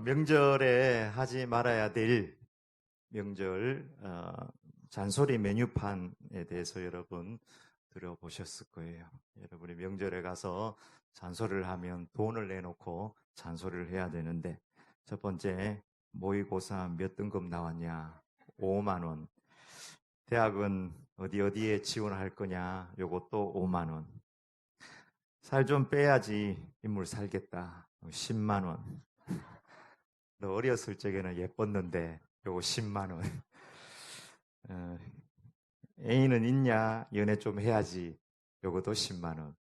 명절에 하지 말아야 될 명절 잔소리 메뉴판에 대해서 여러분 들어보셨을 거예요. 여러분이 명절에 가서 잔소리를 하면 돈을 내놓고 잔소리를 해야 되는데, 첫 번째, 모의고사 몇 등급 나왔냐? 5만 원. 대학은 어디에 지원할 거냐? 요것도 5만 원. 살 좀 빼야지 인물 살겠다. 10만 원. 너 어렸을 적에는 예뻤는데 요거 10만 원. 애인은 있냐? 연애 좀 해야지. 요것도 10만 원.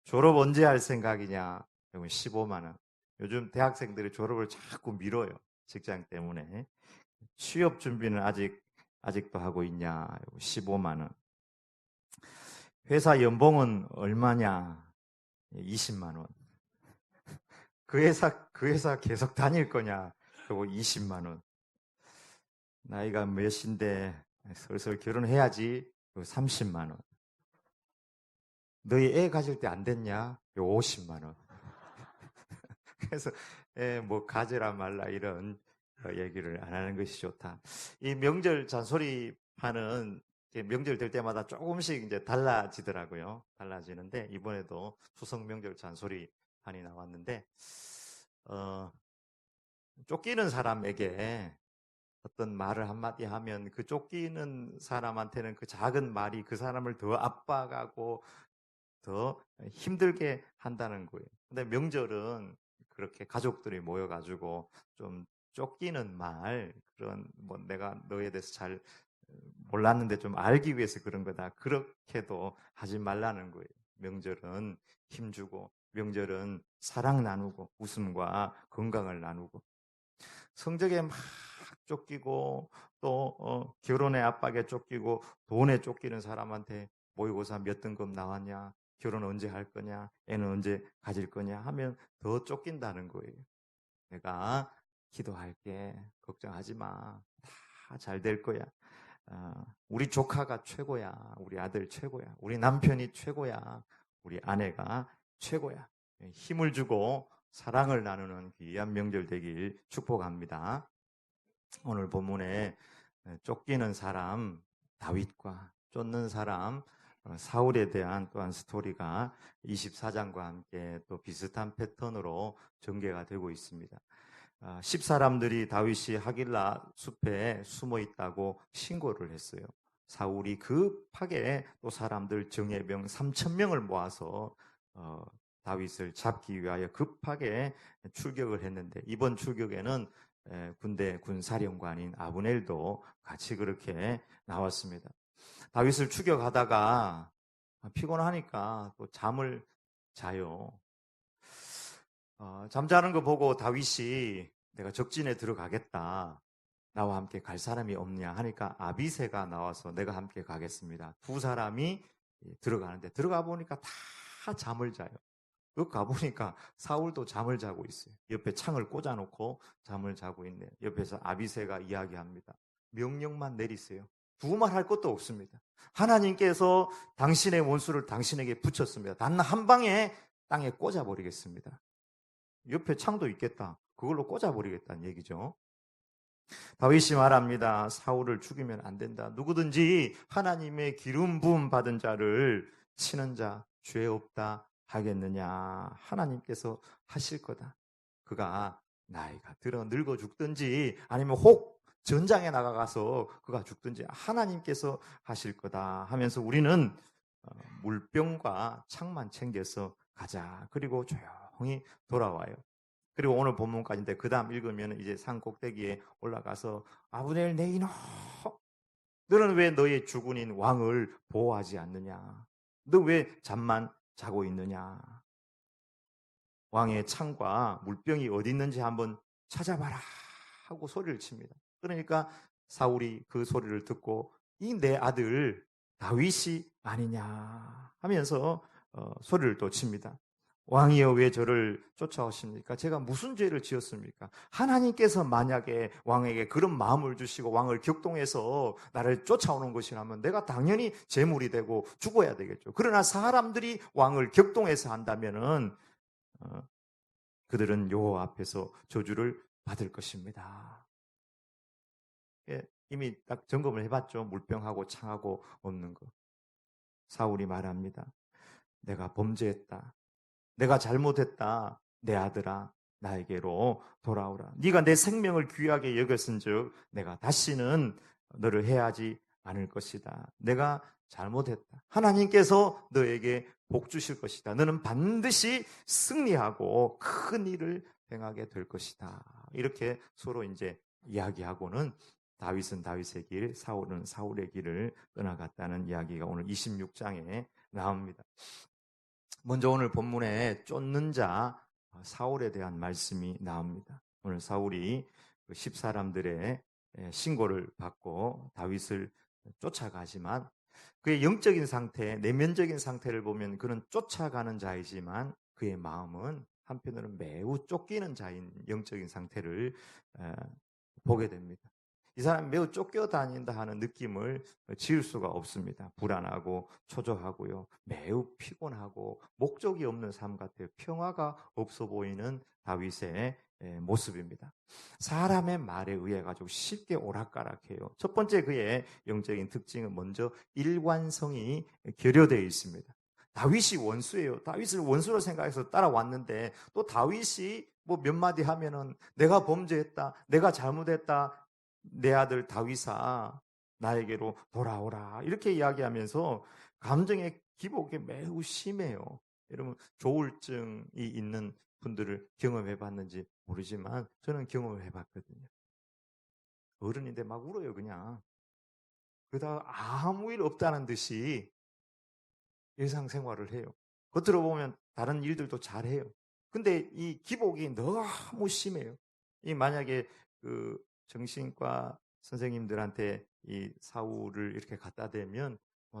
졸업 언제 할 생각이냐? 요건 15만 원. 요즘 대학생들이 졸업을 자꾸 미뤄요. 직장 때문에. 취업 준비는 아직도 하고 있냐? 요거 15만 원. 회사 연봉은 얼마냐? 20만 원. 그 회사 계속 다닐 거냐? 요거 20만 원. 나이가 몇인데 슬슬 결혼해야지. 요거 30만 원. 너희 애 가질 때 안 됐냐? 요 50만 원. 그래서 뭐 가져라 말라 이런 얘기를 안 하는 것이 좋다. 이 명절 잔소리 하는 명절 될 때마다 조금씩 이제 달라지더라고요. 달라지는데 이번에도 추석 명절 잔소리 판이 나왔는데 쫓기는 사람에게 어떤 말을 한마디 하면 그 쫓기는 사람한테는 그 작은 말이 그 사람을 더 압박하고 더 힘들게 한다는 거예요. 근데 명절은 그렇게 가족들이 모여가지고 좀 쫓기는 말, 그런 뭐 내가 너에 대해서 잘 몰랐는데 좀 알기 위해서 그런 거다. 그렇게도 하지 말라는 거예요. 명절은 힘주고, 명절은 사랑 나누고, 웃음과 건강을 나누고. 성적에 막 쫓기고 또 결혼의 압박에 쫓기고 돈에 쫓기는 사람한테 모의고사 몇 등급 나왔냐, 결혼 언제 할 거냐, 애는 언제 가질 거냐 하면 더 쫓긴다는 거예요. 내가 기도할게. 걱정하지 마. 다 잘 될 거야. 우리 조카가 최고야. 우리 아들 최고야. 우리 남편이 최고야. 우리 아내가 최고야. 힘을 주고 사랑을 나누는 귀한 명절 되길 축복합니다. 오늘 본문에 쫓기는 사람 다윗과 쫓는 사람 사울에 대한 또한 스토리가 24장과 함께 또 비슷한 패턴으로 전개가 되고 있습니다. 10사람들이 다윗이 하길라 숲에 숨어 있다고 신고를 했어요. 사울이 급하게 또 사람들 정예병 3,000명을 모아서 다윗을 잡기 위하여 급하게 출격을 했는데, 이번 출격에는 군대 군사령관인 아브넬도 같이 그렇게 나왔습니다. 다윗을 추격하다가 피곤하니까 또 잠을 자요. 잠자는 거 보고 다윗이 내가 적진에 들어가겠다. 나와 함께 갈 사람이 없냐 하니까 아비새가 나와서 내가 함께 가겠습니다. 두 사람이 들어가는데 들어가 보니까 다 잠을 자요. 그 가보니까 사울도 잠을 자고 있어요. 옆에 창을 꽂아놓고 잠을 자고 있네요. 옆에서 아비새가 이야기합니다. 명령만 내리세요. 두말 할 것도 없습니다. 하나님께서 당신의 원수를 당신에게 붙였습니다. 단 한 방에 땅에 꽂아버리겠습니다. 옆에 창도 있겠다. 그걸로 꽂아버리겠다는 얘기죠. 다윗이 말합니다. 사울을 죽이면 안 된다. 누구든지 하나님의 기름 부음 받은 자를 치는 자 죄 없다 하겠느냐. 하나님께서 하실 거다. 그가 나이가 들어 늙어 죽든지 아니면 혹 전장에 나가서 그가 죽든지 하나님께서 하실 거다 하면서 우리는 물병과 창만 챙겨서 가자. 그리고 조용히 돌아와요. 그리고 오늘 본문까지인데 그 다음 읽으면 이제 산 꼭대기에 올라가서 아브넬 내 이놈, 너는 왜 너의 주군인 왕을 보호하지 않느냐? 너 왜 잠만 자고 있느냐? 왕의 창과 물병이 어디 있는지 한번 찾아봐라 하고 소리를 칩니다. 그러니까 사울이 그 소리를 듣고 이 내 아들 다윗이 아니냐 하면서 소리를 또 칩니다. 왕이여 왜 저를 쫓아오십니까? 제가 무슨 죄를 지었습니까? 하나님께서 만약에 왕에게 그런 마음을 주시고 왕을 격동해서 나를 쫓아오는 것이라면 내가 당연히 제물이 되고 죽어야 되겠죠. 그러나 사람들이 왕을 격동해서 한다면은 그들은 여호와 앞에서 저주를 받을 것입니다. 예, 이미 딱 점검을 해봤죠. 물병하고 창하고 없는 거. 사울이 말합니다. 내가 범죄했다. 내가 잘못했다. 내 아들아, 나에게로 돌아오라. 네가 내 생명을 귀하게 여겼은즉 내가 다시는 너를 해하지 않을 것이다. 내가 잘못했다. 하나님께서 너에게 복 주실 것이다. 너는 반드시 승리하고 큰 일을 행하게 될 것이다. 이렇게 서로 이제 이야기하고는 다윗은 다윗의 길, 사울은 사울의 길을 떠나갔다는 이야기가 오늘 26장에 나옵니다. 먼저 오늘 본문에 쫓는 자 사울에 대한 말씀이 나옵니다. 오늘 사울이 10사람들의 신고를 받고 다윗을 쫓아가지만 그의 영적인 상태, 내면적인 상태를 보면 그는 쫓아가는 자이지만 그의 마음은 한편으로는 매우 쫓기는 자인 영적인 상태를 보게 됩니다. 이 사람이 매우 쫓겨다닌다 하는 느낌을 지울 수가 없습니다. 불안하고 초조하고요. 매우 피곤하고 목적이 없는 삶 같아요. 평화가 없어 보이는 다윗의 모습입니다. 사람의 말에 의해 가지고 쉽게 오락가락해요. 첫 번째 그의 영적인 특징은 먼저 일관성이 결여되어 있습니다. 다윗이 원수예요. 다윗을 원수로 생각해서 따라왔는데 또 다윗이 뭐 몇 마디 하면은 내가 범죄했다, 내가 잘못했다, 내 아들 다윗아 나에게로 돌아오라 이렇게 이야기하면서 감정의 기복이 매우 심해요. 여러분 조울증이 있는 분들을 경험해 봤는지 모르지만 저는 경험을 해봤거든요. 어른인데 막 울어요 그냥. 그러다가 아무 일 없다는 듯이 일상생활을 해요. 겉으로 보면 다른 일들도 잘해요. 근데 이 기복이 너무 심해요. 이 만약에 그 정신과 선생님들한테 이 사울을 이렇게 갖다 대면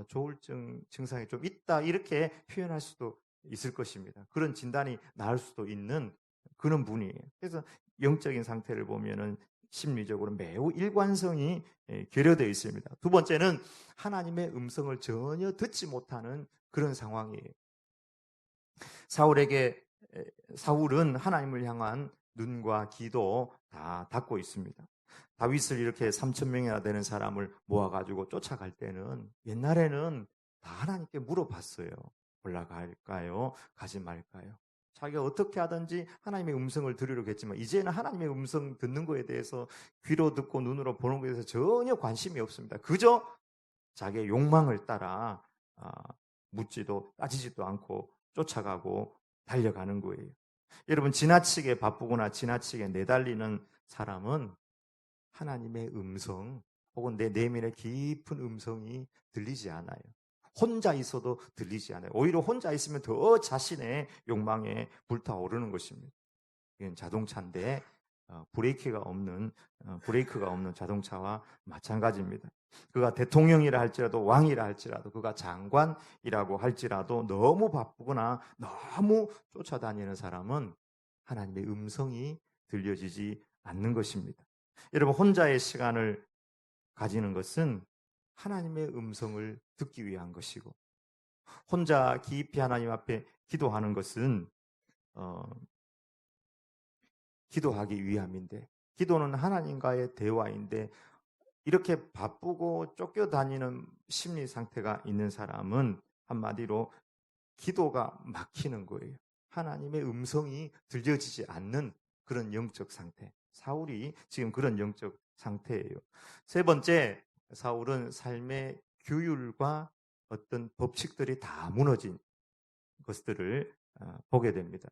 조울증 증상이 좀 있다 이렇게 표현할 수도 있을 것입니다. 그런 진단이 나올 수도 있는 그런 분이에요. 그래서 영적인 상태를 보면은 심리적으로 매우 일관성이 결여되어 있습니다. 두 번째는 하나님의 음성을 전혀 듣지 못하는 그런 상황이에요. 사울은 하나님을 향한 눈과 귀도 다 닫고 있습니다. 다윗을 이렇게 3,000명이나 되는 사람을 모아가지고 쫓아갈 때는 옛날에는 다 하나님께 물어봤어요. 올라갈까요? 가지 말까요? 자기가 어떻게 하든지 하나님의 음성을 들으려고 했지만 이제는 하나님의 음성 듣는 거에 대해서 귀로 듣고 눈으로 보는 것에 대해서 전혀 관심이 없습니다. 그저 자기의 욕망을 따라 묻지도 따지지도 않고 쫓아가고 달려가는 거예요. 여러분 지나치게 바쁘거나 지나치게 내달리는 사람은 하나님의 음성 혹은 내 내면의 깊은 음성이 들리지 않아요. 혼자 있어도 들리지 않아요. 오히려 혼자 있으면 더 자신의 욕망에 불타오르는 것입니다. 이건 자동차인데 브레이크가 없는 자동차와 마찬가지입니다. 그가 대통령이라 할지라도 왕이라 할지라도 그가 장관이라고 할지라도 너무 바쁘거나 너무 쫓아다니는 사람은 하나님의 음성이 들려지지 않는 것입니다. 여러분 혼자의 시간을 가지는 것은 하나님의 음성을 듣기 위한 것이고 혼자 깊이 하나님 앞에 기도하는 것은 기도하기 위함인데 기도는 하나님과의 대화인데 이렇게 바쁘고 쫓겨다니는 심리 상태가 있는 사람은 한마디로 기도가 막히는 거예요. 하나님의 음성이 들려지지 않는 그런 영적 상태. 사울이 지금 그런 영적 상태예요. 세 번째, 사울은 삶의 규율과 어떤 법칙들이 다 무너진 것들을 보게 됩니다.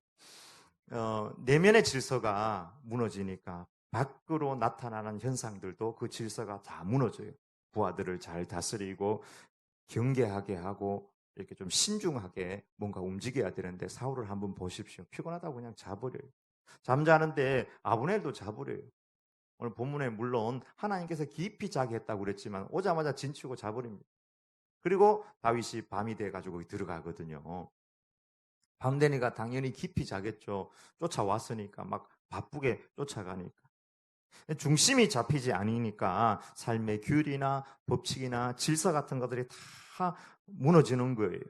내면의 질서가 무너지니까 밖으로 나타나는 현상들도 그 질서가 다 무너져요. 부하들을 잘 다스리고 경계하게 하고 이렇게 좀 신중하게 뭔가 움직여야 되는데 사울을 한번 보십시오. 피곤하다고 그냥 자버려요. 잠자는데 아브넬도 자버려요. 오늘 본문에 물론 하나님께서 깊이 자게 했다고 그랬지만 오자마자 진치고 자버립니다. 그리고 다윗이 밤이 돼가지고 들어가거든요. 밤 되니까 당연히 깊이 자겠죠. 쫓아왔으니까 막 바쁘게 쫓아가니까. 중심이 잡히지 않으니까 삶의 규율이나 법칙이나 질서 같은 것들이 다 무너지는 거예요.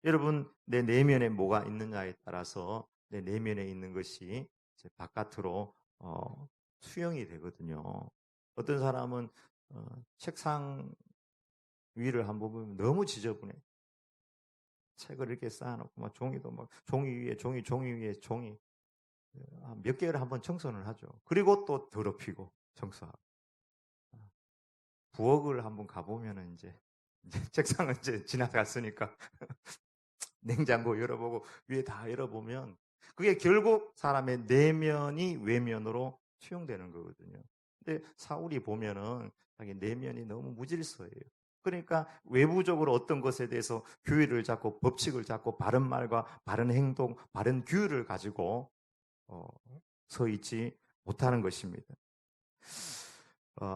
여러분 내 내면에 뭐가 있느냐에 따라서 내 내면에 있는 것이 이제 바깥으로 수용이 되거든요. 어떤 사람은 책상 위를 한번 보면 너무 지저분해. 책을 이렇게 쌓아놓고 막 종이도 막 종이 위에 종이 몇 개를 한번 청소를 하죠. 그리고 또 더럽히고 청소하고. 부엌을 한번 가보면은 이제 책상은 이제 지나갔으니까 냉장고 열어보고 위에 다 열어보면 그게 결국 사람의 내면이 외면으로 수용되는 거거든요. 근데 사울이 보면은 자기 내면이 너무 무질서해요. 그러니까 외부적으로 어떤 것에 대해서 규율을 잡고 법칙을 잡고 바른 말과 바른 행동, 바른 규율을 가지고 서 있지 못하는 것입니다.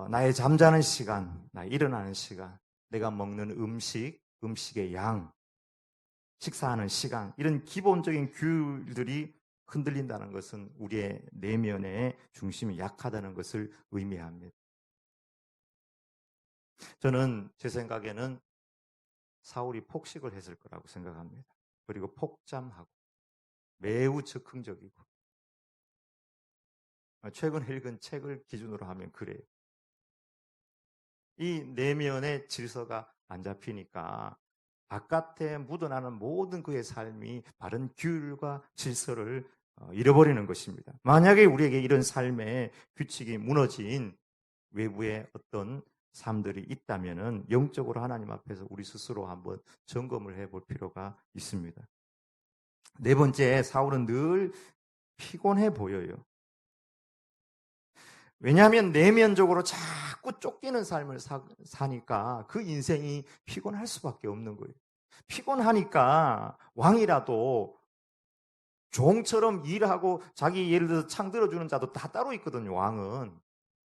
나의 잠자는 시간, 나 일어나는 시간, 내가 먹는 음식의 양, 식사하는 시간, 이런 기본적인 규율들이 흔들린다는 것은 우리의 내면의 중심이 약하다는 것을 의미합니다. 저는 제 생각에는 사울이 폭식을 했을 거라고 생각합니다. 그리고 폭잠하고 매우 즉흥적이고 최근 읽은 책을 기준으로 하면 그래요. 이 내면의 질서가 안 잡히니까 바깥에 묻어나는 모든 그의 삶이 바른 규율과 질서를 잃어버리는 것입니다. 만약에 우리에게 이런 삶의 규칙이 무너진 외부의 어떤 삶들이 있다면은 영적으로 하나님 앞에서 우리 스스로 한번 점검을 해볼 필요가 있습니다. 네 번째, 사울은 늘 피곤해 보여요. 왜냐하면 내면적으로 자꾸 쫓기는 삶을 사니까 그 인생이 피곤할 수밖에 없는 거예요. 피곤하니까 왕이라도 종처럼 일하고 자기 예를 들어서 창 들어주는 자도 다 따로 있거든요, 왕은.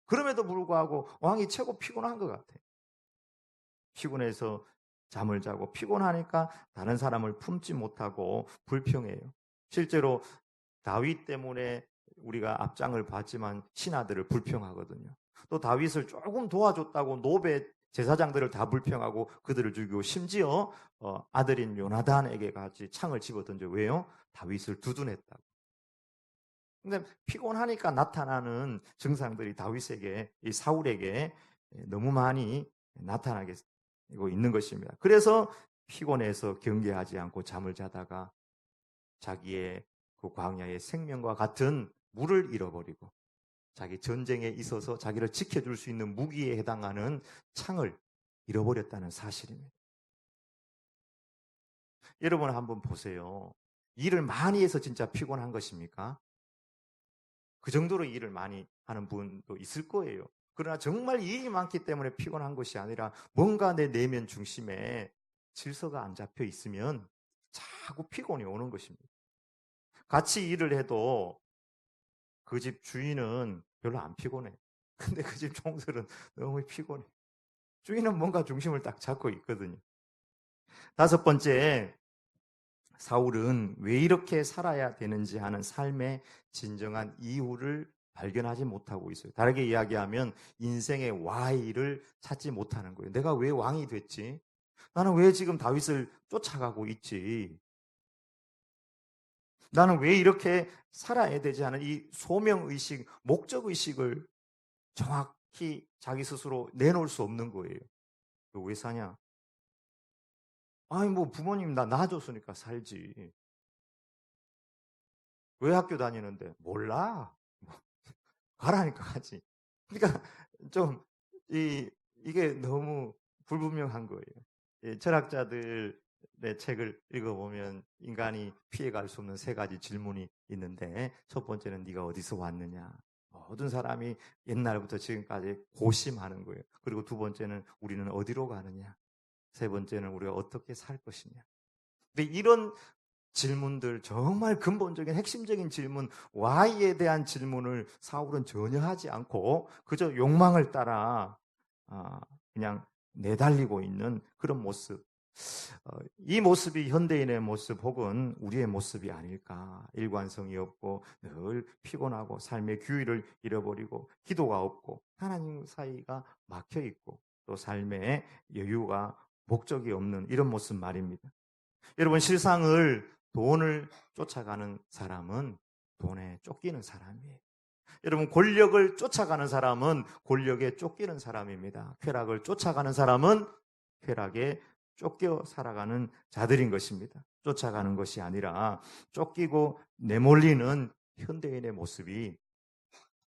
그럼에도 불구하고 왕이 최고 피곤한 것 같아요. 피곤해서 잠을 자고 피곤하니까 다른 사람을 품지 못하고 불평해요. 실제로 다윗 때문에 우리가 앞장을 봤지만 신하들을 불평하거든요. 또 다윗을 조금 도와줬다고 노베 제사장들을 다 불평하고 그들을 죽이고 심지어 아들인 요나단에게 같이 창을 집어던져. 왜요? 다윗을 두둔했다고. 근데 피곤하니까 나타나는 증상들이 다윗에게, 이 사울에게 너무 많이 나타나고 있는 것입니다. 그래서 피곤해서 경계하지 않고 잠을 자다가 자기의 그 광야의 생명과 같은 물을 잃어버리고 자기 전쟁에 있어서 자기를 지켜줄 수 있는 무기에 해당하는 창을 잃어버렸다는 사실입니다. 여러분 한번 보세요. 일을 많이 해서 진짜 피곤한 것입니까? 그 정도로 일을 많이 하는 분도 있을 거예요. 그러나 정말 일이 많기 때문에 피곤한 것이 아니라 뭔가 내 내면 중심에 질서가 안 잡혀 있으면 자꾸 피곤이 오는 것입니다. 같이 일을 해도 그 집 주인은 별로 안 피곤해. 근데 그 집 총수는 너무 피곤해. 주인은 뭔가 중심을 딱 잡고 있거든요. 다섯 번째, 사울은 왜 이렇게 살아야 되는지 하는 삶의 진정한 이유를 발견하지 못하고 있어요. 다르게 이야기하면 인생의 Y를 찾지 못하는 거예요. 내가 왜 왕이 됐지? 나는 왜 지금 다윗을 쫓아가고 있지? 나는 왜 이렇게 살아야 되지 하는 이 소명의식, 목적의식을 정확히 자기 스스로 내놓을 수 없는 거예요. 너 왜 사냐? 아니, 뭐 부모님 나 낳아줬으니까 살지. 왜 학교 다니는데? 몰라. 뭐, 가라니까 가지. 그러니까 좀 이게 너무 불분명한 거예요. 철학자들의 책을 읽어보면 인간이 피해갈 수 없는 세 가지 질문이 있는데 첫 번째는 네가 어디서 왔느냐. 모든 사람이 옛날부터 지금까지 고심하는 거예요. 그리고 두 번째는 우리는 어디로 가느냐. 세 번째는 우리가 어떻게 살 것이냐. 근데 이런 질문들, 정말 근본적인 핵심적인 질문, Y에 대한 질문을 사울은 전혀 하지 않고 그저 욕망을 따라 그냥 내달리고 있는 그런 모습. 이 모습이 현대인의 모습 혹은 우리의 모습이 아닐까. 일관성이 없고 늘 피곤하고 삶의 규율을 잃어버리고 기도가 없고 하나님 사이가 막혀 있고 또 삶의 여유가 목적이 없는 이런 모습 말입니다. 여러분, 실상을 돈을 쫓아가는 사람은 돈에 쫓기는 사람이에요. 여러분, 권력을 쫓아가는 사람은 권력에 쫓기는 사람입니다. 쾌락을 쫓아가는 사람은 쾌락에 쫓겨 살아가는 자들인 것입니다. 쫓아가는 것이 아니라 쫓기고 내몰리는 현대인의 모습이,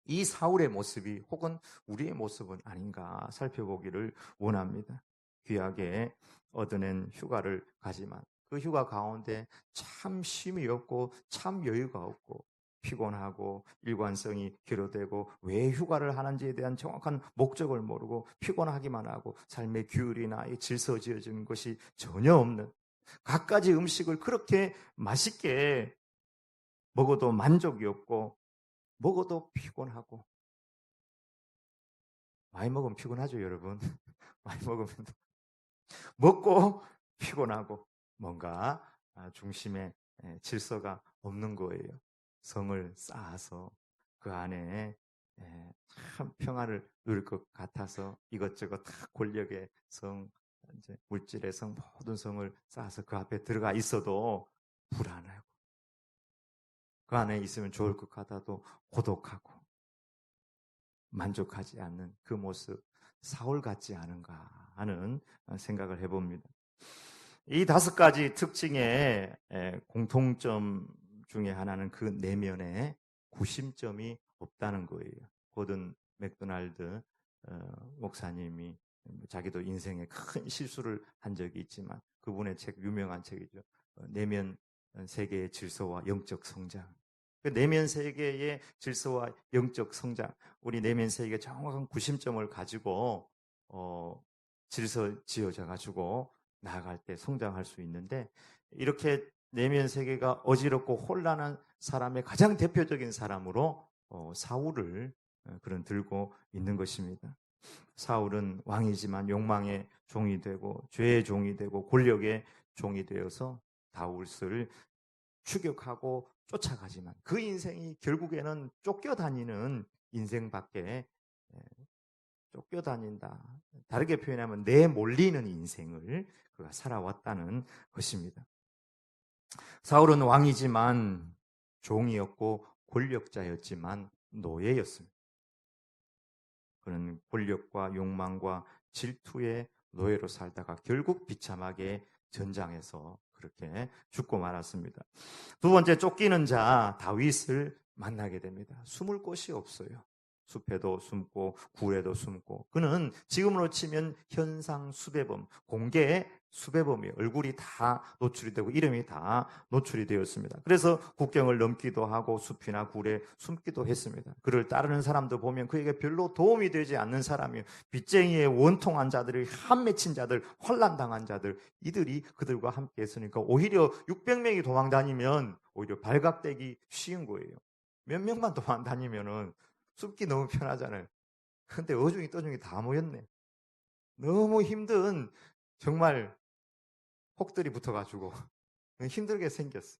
이 사울의 모습이 혹은 우리의 모습은 아닌가 살펴보기를 원합니다. 귀하게 얻어낸 휴가를 가지만 그 휴가 가운데 참 쉼이 없고 참 여유가 없고 피곤하고 일관성이 결여되고 왜 휴가를 하는지에 대한 정확한 목적을 모르고 피곤하기만 하고 삶의 규율이나 질서 지어진 것이 전혀 없는, 갖가지 음식을 그렇게 맛있게 먹어도 만족이 없고 먹어도 피곤하고, 많이 먹으면 피곤하죠, 여러분. 많이 먹으면 먹고 피곤하고 뭔가 중심에 질서가 없는 거예요. 성을 쌓아서 그 안에 참 평화를 누릴 것 같아서 이것저것 다 권력의 성, 이제 물질의 성, 모든 성을 쌓아서 그 앞에 들어가 있어도 불안하고 그 안에 있으면 좋을 것 같아도 고독하고 만족하지 않는 그 모습, 사울 같지 않은가 하는 생각을 해봅니다. 이 5가지 특징의 공통점 중에 하나는 그 내면에 구심점이 없다는 거예요. 고든 맥도날드 목사님이 자기도 인생에 큰 실수를 한 적이 있지만 그분의 책, 유명한 책이죠. 내면 세계의 질서와 영적 성장. 그 내면 세계의 질서와 영적 성장, 우리 내면 세계에 정확한 구심점을 가지고 질서 지어져 가지고 나아갈 때 성장할 수 있는데, 이렇게 내면 세계가 어지럽고 혼란한 사람의 가장 대표적인 사람으로 사울을 그런 들고 있는 것입니다. 사울은 왕이지만 욕망의 종이 되고 죄의 종이 되고 권력의 종이 되어서 다윗을 추격하고 쫓아가지만 그 인생이 결국에는 쫓겨다니는 인생밖에, 쫓겨다닌다, 다르게 표현하면 내몰리는 인생을 그가 살아왔다는 것입니다. 사울은 왕이지만 종이었고 권력자였지만 노예였습니다. 그는 권력과 욕망과 질투의 노예로 살다가 결국 비참하게 전장에서 그렇게 죽고 말았습니다. 두 번째, 쫓기는 자 다윗을 만나게 됩니다. 숨을 곳이 없어요. 숲에도 숨고 굴에도 숨고, 그는 지금으로 치면 현상 수배범, 공개 수배범이에요. 얼굴이 다 노출이 되고 이름이 다 노출이 되었습니다. 그래서 국경을 넘기도 하고 숲이나 굴에 숨기도 했습니다. 그를 따르는 사람도 보면 그에게 별로 도움이 되지 않는 사람이에요. 빚쟁이의 원통한 자들이, 한 맺힌 자들, 환난당한 자들, 이들이 그들과 함께 했으니까 오히려 600명이 도망 다니면 오히려 발각되기 쉬운 거예요. 몇 명만 도망 다니면은 숨기 너무 편하잖아요. 근데 어중이 떠중이 다 모였네. 너무 힘든, 정말 혹들이 붙어가지고 힘들게 생겼어.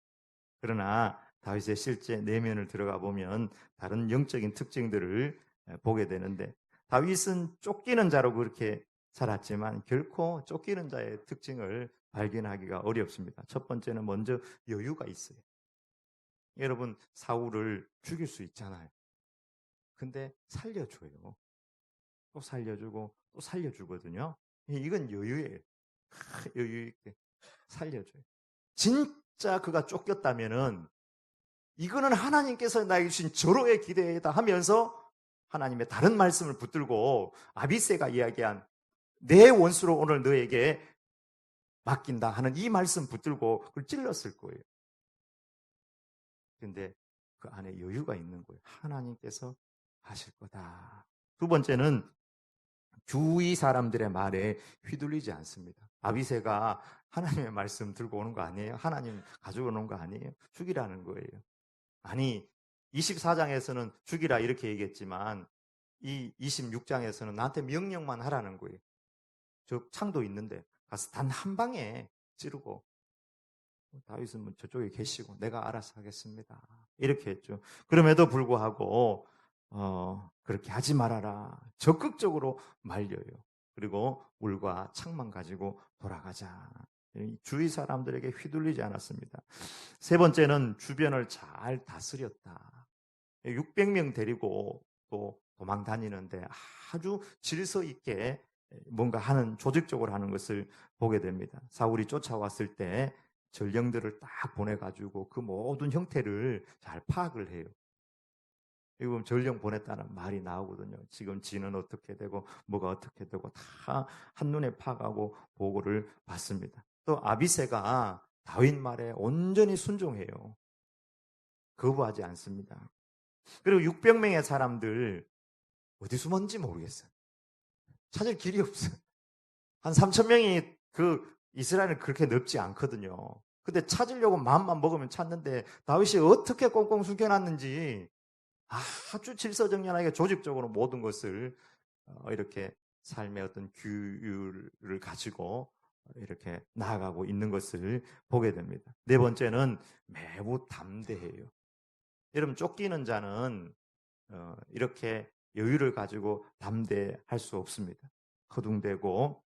그러나 다윗의 실제 내면을 들어가 보면 다른 영적인 특징들을 보게 되는데, 다윗은 쫓기는 자로 그렇게 살았지만 결코 쫓기는 자의 특징을 발견하기가 어렵습니다. 첫 번째는 먼저 여유가 있어요. 여러분, 사울을 죽일 수 있잖아요. 근데 살려줘요. 또 살려주고 또 살려주거든요. 이건 여유예요. 여유 있게 살려줘요. 진짜 그가 쫓겼다면은 이거는 하나님께서 나에게 주신 절호의 기대다 하면서 하나님의 다른 말씀을 붙들고 아비새가 이야기한 내 원수로 오늘 너에게 맡긴다 하는 이 말씀 붙들고 그걸 찔렀을 거예요. 그런데 그 안에 여유가 있는 거예요. 하나님께서 하실 거다. 두 번째는 주위 사람들의 말에 휘둘리지 않습니다. 아비새가 하나님의 말씀 들고 오는 거 아니에요? 하나님 가지고 오는 거 아니에요? 죽이라는 거예요. 아니, 24장에서는 죽이라 이렇게 얘기했지만 이 26장에서는 나한테 명령만 하라는 거예요. 저 창도 있는데 가서 단 한 방에 찌르고, 다윗은 뭐 저쪽에 계시고 내가 알아서 하겠습니다, 이렇게 했죠. 그럼에도 불구하고 그렇게 하지 말아라, 적극적으로 말려요. 그리고 물과 창만 가지고 돌아가자. 주위 사람들에게 휘둘리지 않았습니다. 세 번째는 주변을 잘 다스렸다. 600명 데리고 또 도망 다니는데 아주 질서 있게 뭔가 하는, 조직적으로 하는 것을 보게 됩니다. 사울이 쫓아왔을 때 전령들을 딱 보내가지고 그 모든 형태를 잘 파악을 해요. 이거 전령 보냈다는 말이 나오거든요. 지금 지는 어떻게 되고 뭐가 어떻게 되고 다 한눈에 파악하고 보고를 받습니다. 또 아비새가 다윗 말에 온전히 순종해요. 거부하지 않습니다. 그리고 600명의 사람들 어디 숨었는지 모르겠어요. 찾을 길이 없어요. 한 3,000명이 그 이스라엘은 그렇게 넓지 않거든요. 근데 찾으려고 마음만 먹으면 찾는데 다윗이 어떻게 꽁꽁 숨겨놨는지 아주 질서정연하게 조직적으로 모든 것을 이렇게 삶의 어떤 규율을 가지고 이렇게 나아가고 있는 것을 보게 됩니다. 네 번째는 매우 담대해요. 여러분, 쫓기는 자는 이렇게 여유를 가지고 담대할 수 없습니다. 허둥대고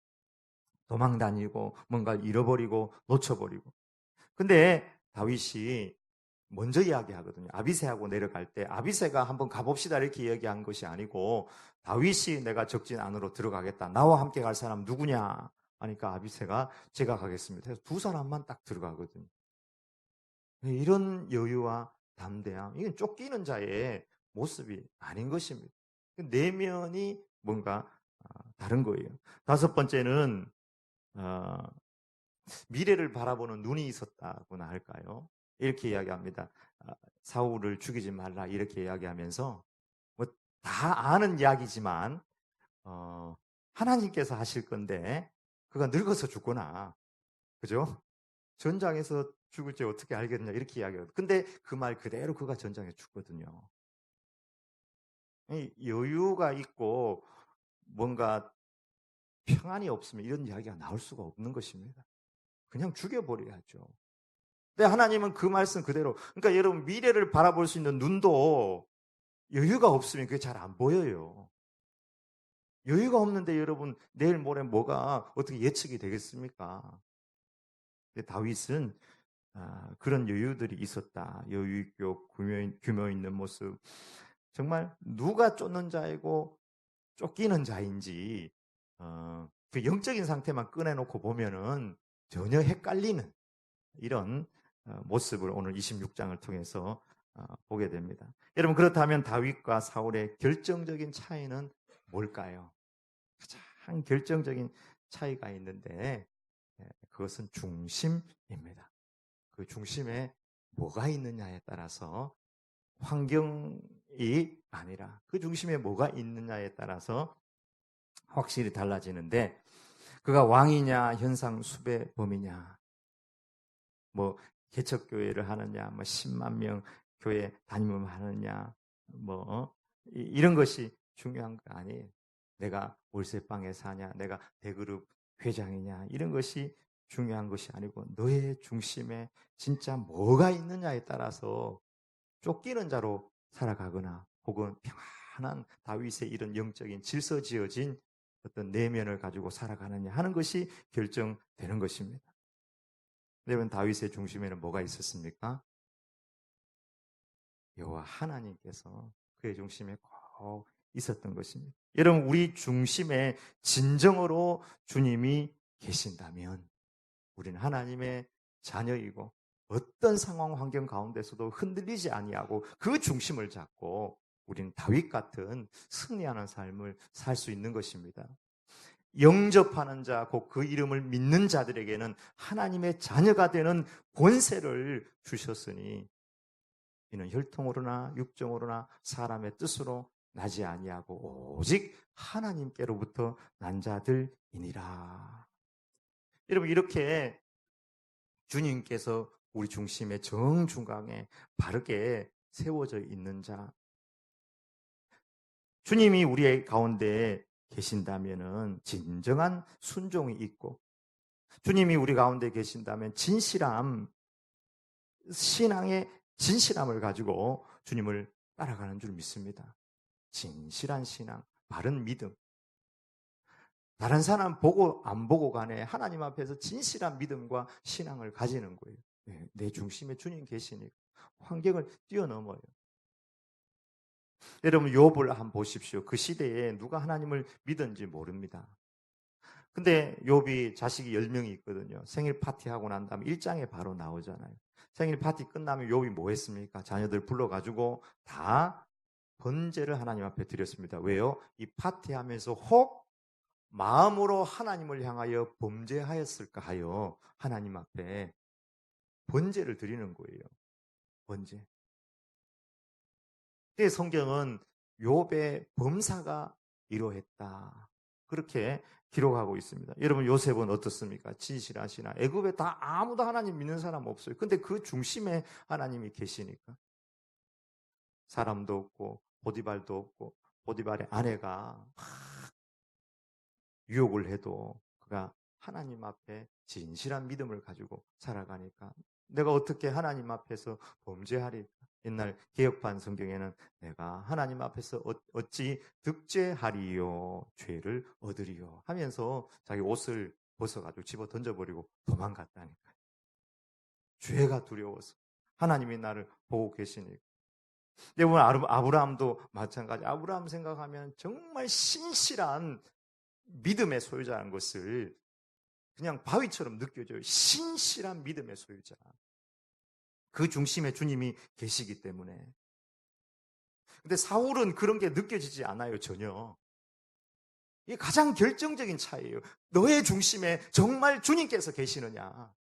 도망다니고 뭔가를 잃어버리고 놓쳐버리고. 근데 다윗이 먼저 이야기하거든요. 아비새하고 내려갈 때 아비새가 한번 가봅시다 이렇게 이야기한 것이 아니고 다윗이 내가 적진 안으로 들어가겠다. 나와 함께 갈 사람 누구냐? 하니까 아비새가 제가 가겠습니다. 그래서 두 사람만 딱 들어가거든요. 이런 여유와 담대함, 이건 쫓기는 자의 모습이 아닌 것입니다. 내면이 뭔가 다른 거예요. 다섯 번째는 미래를 바라보는 눈이 있었다고나 할까요? 이렇게 이야기합니다. 사울을 죽이지 말라 이렇게 이야기하면서 뭐 다 아는 이야기지만 하나님께서 하실 건데 그가 늙어서 죽거나, 그죠? 전장에서 죽을지 어떻게 알겠냐 이렇게 이야기해요. 근데 그 말 그대로 그가 전장에 죽거든요. 여유가 있고 뭔가 평안이 없으면 이런 이야기가 나올 수가 없는 것입니다. 그냥 죽여버려야죠. 근데 하나님은 그 말씀 그대로, 그러니까 여러분 미래를 바라볼 수 있는 눈도 여유가 없으면 그게 잘 안 보여요. 여유가 없는데 여러분 내일 모레 뭐가 어떻게 예측이 되겠습니까? 근데 다윗은 그런 여유들이 있었다. 여유 있고 규모 있는 모습. 정말 누가 쫓는 자이고 쫓기는 자인지 그 영적인 상태만 꺼내놓고 보면은 전혀 헷갈리는 이런 모습을 오늘 26장을 통해서 보게 됩니다. 여러분, 그렇다면 다윗과 사울의 결정적인 차이는 뭘까요? 가장 결정적인 차이가 있는데 그것은 중심입니다. 그 중심에 뭐가 있느냐에 따라서, 환경이 아니라 그 중심에 뭐가 있느냐에 따라서 확실히 달라지는데, 그가 왕이냐 현상 수배범이냐, 뭐 개척교회를 하느냐, 뭐 10만 명 교회 다니면 하느냐, 뭐 이런 것이 중요한 거 아니에요. 내가 월세방에 사냐, 내가 대그룹 회장이냐, 이런 것이 중요한 것이 아니고 너의 중심에 진짜 뭐가 있느냐에 따라서 쫓기는 자로 살아가거나 혹은 평안한 다윗의 이런 영적인 질서 지어진 어떤 내면을 가지고 살아가느냐 하는 것이 결정되는 것입니다. 여러분, 다윗의 중심에는 뭐가 있었습니까? 여호와 하나님께서 그의 중심에 꼭 있었던 것입니다. 여러분, 우리 중심에 진정으로 주님이 계신다면 우리는 하나님의 자녀이고 어떤 상황 환경 가운데서도 흔들리지 아니하고 그 중심을 잡고 우리는 다윗 같은 승리하는 삶을 살 수 있는 것입니다. 영접하는 자, 곧 그 이름을 믿는 자들에게는 하나님의 자녀가 되는 권세를 주셨으니 이는 혈통으로나 육정으로나 사람의 뜻으로 나지 아니하고 오직 하나님께로부터 난 자들이니라. 여러분, 이렇게 주님께서 우리 중심의 정중앙에 바르게 세워져 있는 자, 주님이 우리의 가운데 계신다면은 진정한 순종이 있고, 주님이 우리 가운데 계신다면 진실함, 신앙의 진실함을 가지고 주님을 따라가는 줄 믿습니다. 진실한 신앙, 바른 믿음. 다른 사람 보고 안 보고 간에 하나님 앞에서 진실한 믿음과 신앙을 가지는 거예요. 내 중심에 주님 계시니까 환경을 뛰어넘어요. 여러분 욥을 한번 보십시오. 그 시대에 누가 하나님을 믿은지 모릅니다. 근데 욥이 자식이 10명이 있거든요. 생일 파티하고 난 다음에 1장에 바로 나오잖아요. 생일 파티 끝나면 욥이 뭐 했습니까? 자녀들 불러가지고 다 번제를 하나님 앞에 드렸습니다. 왜요? 이 파티하면서 혹 마음으로 하나님을 향하여 범죄하였을까 하여 하나님 앞에 번제를 드리는 거예요. 번제. 그 성경은 욥의 범사가 이러했다. 그렇게 기록하고 있습니다. 여러분 요셉은 어떻습니까? 진실하시나? 애굽에 다 아무도 하나님 믿는 사람 없어요. 근데 그 중심에 하나님이 계시니까 사람도 없고 보디발도 없고 보디발의 아내가 유혹을 해도 그가 하나님 앞에 진실한 믿음을 가지고 살아가니까 내가 어떻게 하나님 앞에서 범죄하리? 옛날 개혁판 성경에는 내가 하나님 앞에서 어찌 득죄하리요 죄를 얻으리요 하면서 자기 옷을 벗어가지고 집어 던져버리고 도망갔다니까요. 죄가 두려워서 하나님이 나를 보고 계시니까. 여러분 아브라함도 마찬가지. 아브라함 생각하면 정말 신실한 믿음의 소유자라는 것을 그냥 바위처럼 느껴져요. 신실한 믿음의 소유자. 그 중심에 주님이 계시기 때문에. 근데 사울은 그런 게 느껴지지 않아요, 전혀. 이게 가장 결정적인 차이예요. 너의 중심에 정말 주님께서 계시느냐.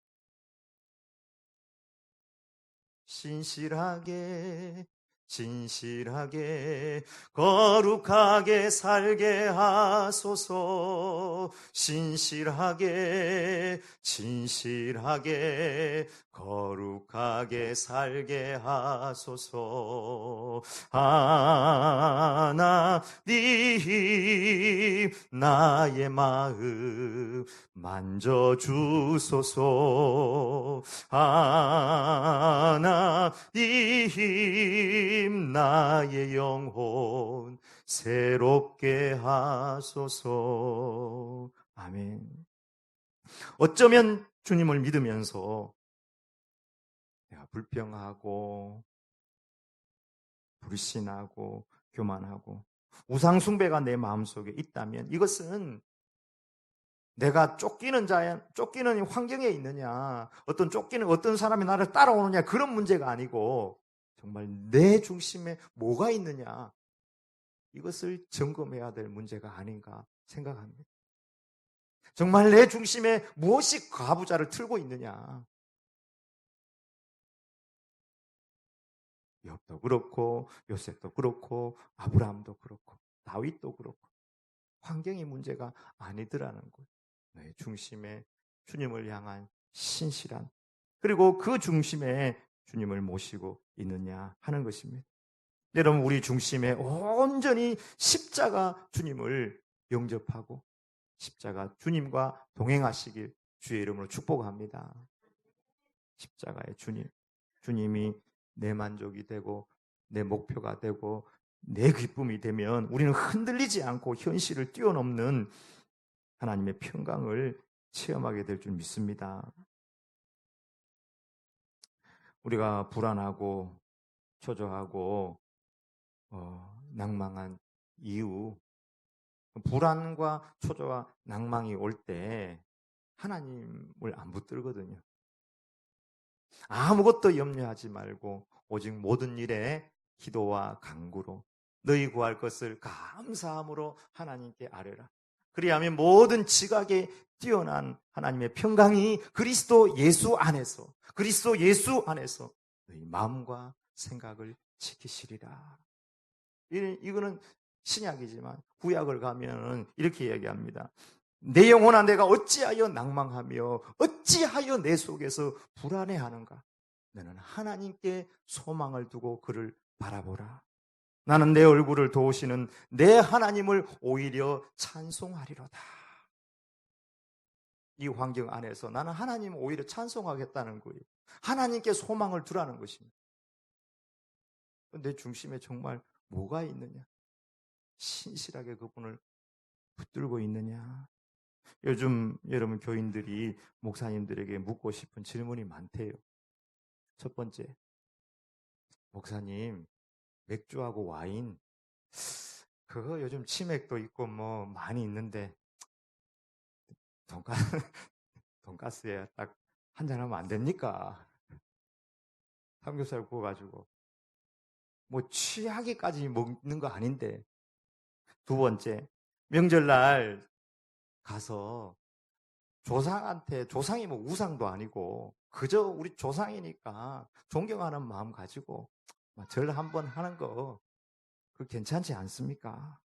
신실하게 진실하게 거룩하게 살게 하소서. 신실하게 진실하게 거룩하게 살게 하소서. 하나님 나의 마음 만져주소서. 하나님 나의 영혼 새롭게 하소서. 아멘. 어쩌면 주님을 믿으면서 내가 불평하고 불신하고 교만하고 우상숭배가 내 마음속에 있다면 이것은 내가 쫓기는 환경에 있느냐, 어떤 사람이 나를 따라오느냐, 그런 문제가 아니고, 정말 내 중심에 뭐가 있느냐, 이것을 점검해야 될 문제가 아닌가 생각합니다. 정말 내 중심에 무엇이 과부자를 틀고 있느냐. 욥도 그렇고, 요셉도 그렇고, 아브라함도 그렇고, 다윗도 그렇고, 환경이 문제가 아니더라는 거예요. 내 중심에 주님을 향한 신실한, 그리고 그 중심에 주님을 모시고 있느냐 하는 것입니다. 여러분 우리 중심에 온전히 십자가 주님을 영접하고 십자가 주님과 동행하시길 주의 이름으로 축복합니다. 십자가의 주님이 내 만족이 되고 내 목표가 되고 내 기쁨이 되면 우리는 흔들리지 않고 현실을 뛰어넘는 하나님의 평강을 체험하게 될 줄 믿습니다. 우리가 불안하고 초조하고 낭망한 이유, 불안과 초조와 낭망이 올 때 하나님을 안 붙들거든요. 아무것도 염려하지 말고 오직 모든 일에 기도와 간구로 너희 구할 것을 감사함으로 하나님께 아뢰라. 그리하면 모든 지각에 뛰어난 하나님의 평강이 그리스도 예수 안에서 너희 마음과 생각을 지키시리라. 이거는 신약이지만 구약을 가면은 이렇게 이야기합니다. 내 영혼아 내가 어찌하여 낭망하며 어찌하여 내 속에서 불안해하는가. 너는 하나님께 소망을 두고 그를 바라보라. 나는 내 얼굴을 도우시는 내 하나님을 오히려 찬송하리로다. 이 환경 안에서 나는 하나님을 오히려 찬송하겠다는 거예요. 하나님께 소망을 두라는 것입니다. 내 중심에 정말 뭐가 있느냐? 신실하게 그분을 붙들고 있느냐? 요즘 여러분 교인들이 목사님들에게 묻고 싶은 질문이 많대요. 첫 번째, 목사님, 맥주하고 와인, 그거 요즘 치맥도 있고 뭐 많이 있는데 돈가, 돈가스에 딱 한잔 하면 안 됩니까? 삼겹살 구워가지고. 뭐 취하게까지 먹는 거 아닌데. 두 번째, 명절날 가서 조상한테, 조상이 뭐 우상도 아니고 그저 우리 조상이니까 존경하는 마음 가지고 절 한번 하는 거 그 괜찮지 않습니까?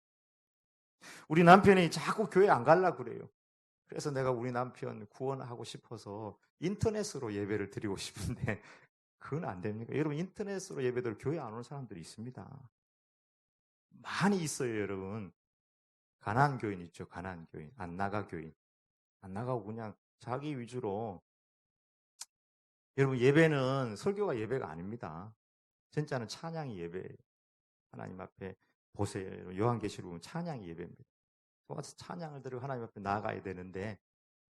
우리 남편이 자꾸 교회 안 가려고 그래요. 그래서 내가 우리 남편 구원하고 싶어서 인터넷으로 예배를 드리고 싶은데 그건 안 됩니까? 여러분 인터넷으로 예배들 교회 안 오는 사람들이 있습니다. 많이 있어요, 여러분. 가난안 교인 있죠, 가난안 교인. 안 나가 교인. 안 나가고 그냥 자기 위주로. 여러분 예배는 설교가 예배가 아닙니다. 진짜는 찬양이 예배예요. 하나님 앞에 보세요. 요한계시록 보면 찬양이 예배입니다. 와서 찬양을 들으고 하나님 앞에 나아가야 되는데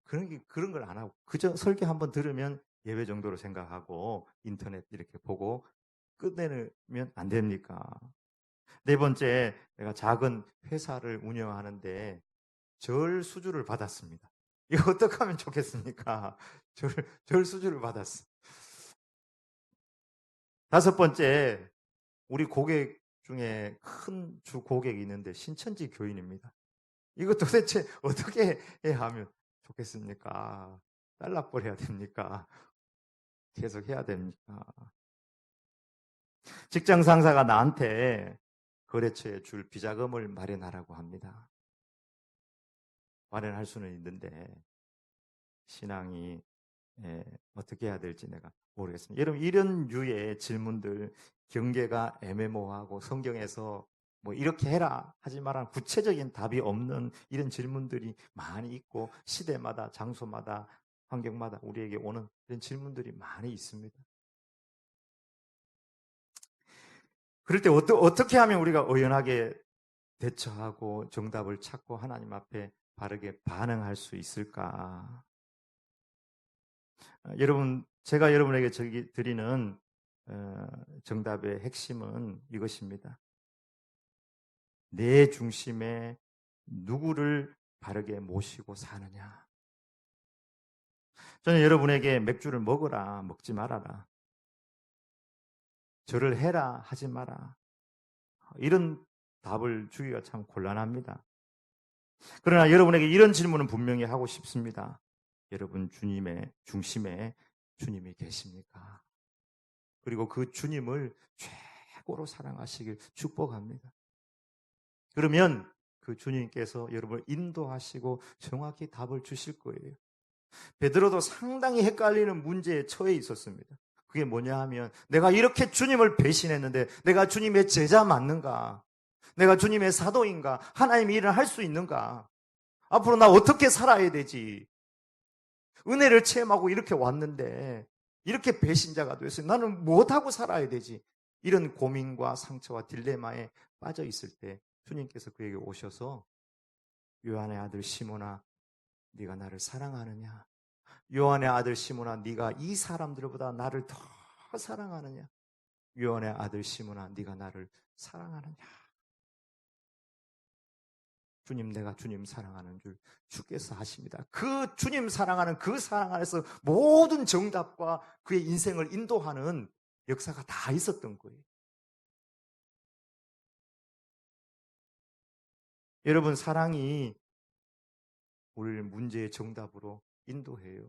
그런 걸 안 하고 그저 설교 한번 들으면 예배 정도로 생각하고 인터넷 이렇게 보고 끝내면 안 됩니까? 네 번째, 내가 작은 회사를 운영하는데 절 수주를 받았습니다. 이거 어떻게 하면 좋겠습니까? 절 수주를 받았어. 다섯 번째, 우리 고객 중에 큰 주 고객이 있는데 신천지 교인입니다. 이거 도대체 어떻게 해야 하면 좋겠습니까? 잘라버려야 됩니까? 계속 해야 됩니까? 직장 상사가 나한테 거래처에 줄 비자금을 마련하라고 합니다. 마련할 수는 있는데 신앙이 어떻게 해야 될지 내가 모르겠습니다. 여러분 이런 류의 질문들 경계가 애매모호하고 성경에서 뭐 이렇게 해라 하지 마라 구체적인 답이 없는 이런 질문들이 많이 있고 시대마다 장소마다 환경마다 우리에게 오는 이런 질문들이 많이 있습니다. 그럴 때 어떻게 하면 우리가 의연하게 대처하고 정답을 찾고 하나님 앞에 바르게 반응할 수 있을까? 여러분, 제가 여러분에게 드리는 정답의 핵심은 이것입니다. 내 중심에 누구를 바르게 모시고 사느냐. 저는 여러분에게 맥주를 먹어라, 먹지 말아라. 절을 해라, 하지 마라. 이런 답을 주기가 참 곤란합니다. 그러나 여러분에게 이런 질문은 분명히 하고 싶습니다. 여러분 주님의 중심에 주님이 계십니까? 그리고 그 주님을 최고로 사랑하시길 축복합니다. 그러면 그 주님께서 여러분을 인도하시고 정확히 답을 주실 거예요. 베드로도 상당히 헷갈리는 문제에 처해 있었습니다. 그게 뭐냐 하면 내가 이렇게 주님을 배신했는데 내가 주님의 제자 맞는가? 내가 주님의 사도인가? 하나님의 일을 할 수 있는가? 앞으로 나 어떻게 살아야 되지? 은혜를 체험하고 이렇게 왔는데 이렇게 배신자가 됐어요. 나는 무엇하고 살아야 되지? 이런 고민과 상처와 딜레마에 빠져 있을 때 주님께서 그에게 오셔서 요한의 아들 시몬아 네가 나를 사랑하느냐? 요한의 아들 시몬아 네가 이 사람들보다 나를 더 사랑하느냐? 요한의 아들 시몬아 네가 나를 사랑하느냐? 주님 내가 주님 사랑하는 줄 주께서 아십니다. 그 주님 사랑하는 그 사랑 안에서 모든 정답과 그의 인생을 인도하는 역사가 다 있었던 거예요. 여러분 사랑이 우리를 문제의 정답으로 인도해요.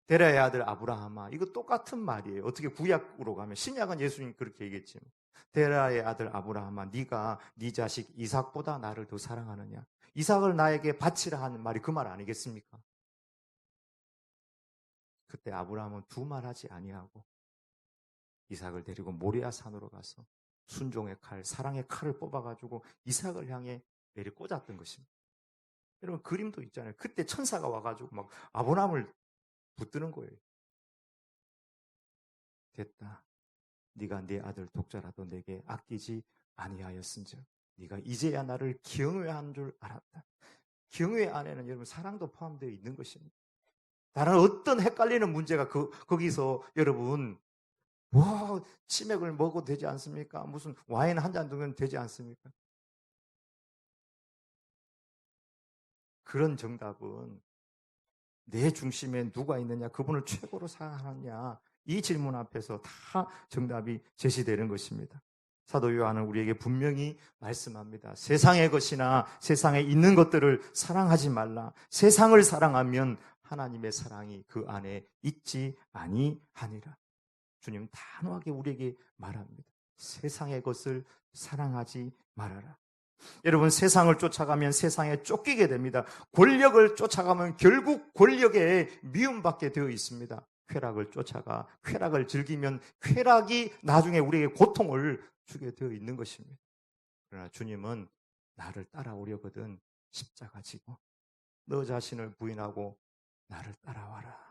데라의 아들 아브라함아 이거 똑같은 말이에요. 어떻게 구약으로 가면 신약은 예수님 그렇게 얘기했지만 데라의 아들 아브라함아 네가 네 자식 이삭보다 나를 더 사랑하느냐. 이삭을 나에게 바치라 하는 말이 그 말 아니겠습니까? 그때 아브라함은 두 말하지 아니하고 이삭을 데리고 모리아 산으로 가서 순종의 칼, 사랑의 칼을 뽑아가지고 이삭을 향해 내리 꽂았던 것입니다. 여러분 그림도 있잖아요. 그때 천사가 와가지고 막 아브라함을 붙드는 거예요. 됐다. 네가 네 아들 독자라도 내게 아끼지 아니하였은즉 네가 이제야 나를 경외한 줄 알았다. 경외 안에는 여러분 사랑도 포함되어 있는 것입니다. 다른 어떤 헷갈리는 문제가 거기서 여러분 뭐 치맥을 먹어도 되지 않습니까? 무슨 와인 한 잔 정도는 되지 않습니까? 그런 정답은 내 중심에 누가 있느냐, 그분을 최고로 사랑하느냐, 이 질문 앞에서 다 정답이 제시되는 것입니다. 사도 요한은 우리에게 분명히 말씀합니다. 세상의 것이나 세상에 있는 것들을 사랑하지 말라. 세상을 사랑하면 하나님의 사랑이 그 안에 있지 아니하니라. 주님 단호하게 우리에게 말합니다. 세상의 것을 사랑하지 말아라. 여러분, 세상을 쫓아가면 세상에 쫓기게 됩니다. 권력을 쫓아가면 결국 권력에 미움받게 되어 있습니다. 쾌락을 쫓아가 쾌락을 즐기면 쾌락이 나중에 우리에게 고통을 주게 되어 있는 것입니다. 그러나 주님은 나를 따라오려거든 십자가 지고 너 자신을 부인하고 나를 따라와라.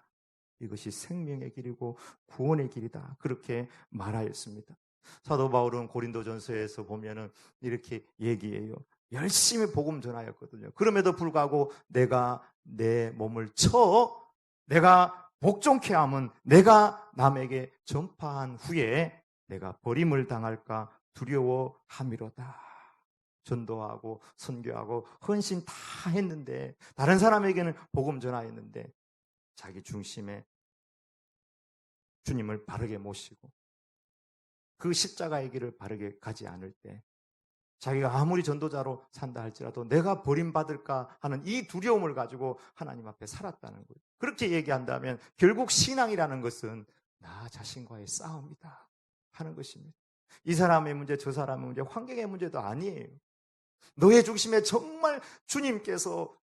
이것이 생명의 길이고 구원의 길이다. 그렇게 말하였습니다. 사도 바울은 고린도전서에서 보면은 이렇게 얘기해요. 열심히 복음 전하였거든요. 그럼에도 불구하고 내가 내 몸을 내가 복종케 함은 내가 남에게 전파한 후에 내가 버림을 당할까 두려워함이로다. 전도하고 선교하고 헌신 다 했는데, 다른 사람에게는 복음 전하였는데 자기 중심에 주님을 바르게 모시고 그 십자가의 길을 바르게 가지 않을 때 자기가 아무리 전도자로 산다 할지라도 내가 버림받을까 하는 이 두려움을 가지고 하나님 앞에 살았다는 거예요. 그렇게 얘기한다면 결국 신앙이라는 것은 나 자신과의 싸움이다 하는 것입니다. 이 사람의 문제, 저 사람의 문제, 환경의 문제도 아니에요. 너의 중심에 정말 주님께서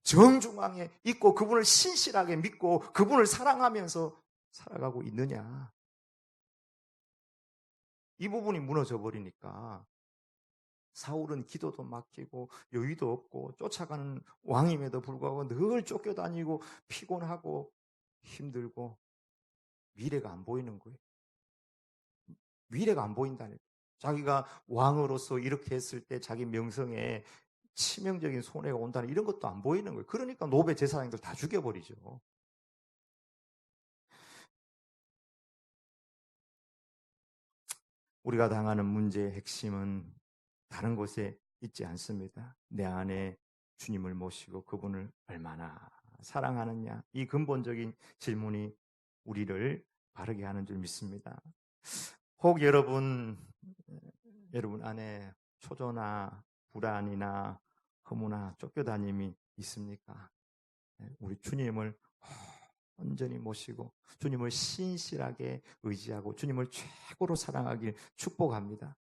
정중앙에 있고 그분을 신실하게 믿고 그분을 사랑하면서 살아가고 있느냐. 이 부분이 무너져 버리니까 사울은 기도도 막히고 여유도 없고 쫓아가는 왕임에도 불구하고 늘 쫓겨다니고 피곤하고 힘들고 미래가 안 보이는 거예요. 미래가 안 보인다니까. 자기가 왕으로서 이렇게 했을 때 자기 명성에 치명적인 손해가 온다는 이런 것도 안 보이는 거예요. 그러니까 노베 제사장들 다 죽여버리죠. 우리가 당하는 문제의 핵심은 다른 곳에 있지 않습니다. 내 안에 주님을 모시고 그분을 얼마나 사랑하느냐, 이 근본적인 질문이 우리를 바르게 하는 줄 믿습니다. 혹 여러분 안에 초조나 불안이나 허무나 쫓겨다님이 있습니까? 우리 주님을 온전히 모시고 주님을 신실하게 의지하고 주님을 최고로 사랑하길 축복합니다.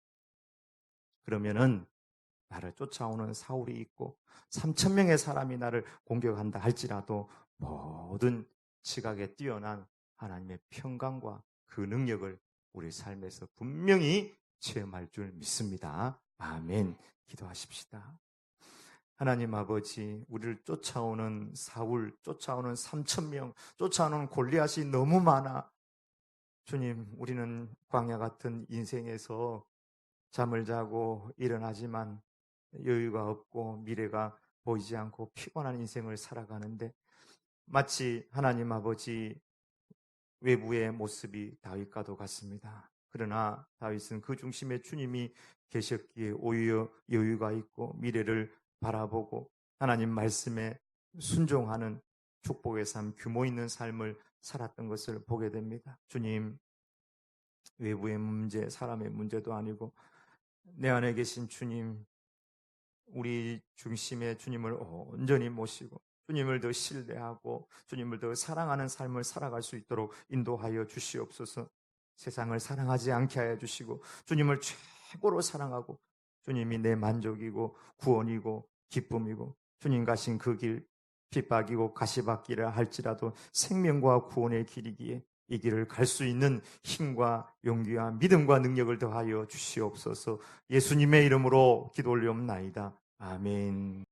그러면은 나를 쫓아오는 사울이 있고 3,000명의 사람이 나를 공격한다 할지라도 모든 지각에 뛰어난 하나님의 평강과 그 능력을 우리 삶에서 분명히 체험할 줄 믿습니다. 아멘. 기도하십시다. 하나님 아버지, 우리를 쫓아오는 사울, 쫓아오는 3,000명, 쫓아오는 골리앗이 너무 많아. 주님, 우리는 광야 같은 인생에서 잠을 자고 일어나지만 여유가 없고 미래가 보이지 않고 피곤한 인생을 살아가는데 마치 하나님 아버지 외부의 모습이 다윗과도 같습니다. 그러나 다윗은 그 중심에 주님이 계셨기에 오히려 여유가 있고 미래를 바라보고 하나님 말씀에 순종하는 축복의 삶, 규모 있는 삶을 살았던 것을 보게 됩니다. 주님, 외부의 문제, 사람의 문제도 아니고 내 안에 계신 주님, 우리 중심에 주님을 온전히 모시고 주님을 더 신뢰하고 주님을 더 사랑하는 삶을 살아갈 수 있도록 인도하여 주시옵소서. 세상을 사랑하지 않게 하여 주시고 주님을 최고로 사랑하고 주님이 내 만족이고 구원이고 기쁨이고 주님 가신 그 길 핍박이고 가시밭길이라 할지라도 생명과 구원의 길이기에 이 길을 갈 수 있는 힘과 용기와 믿음과 능력을 더하여 주시옵소서. 예수님의 이름으로 기도 올리옵나이다. 아멘.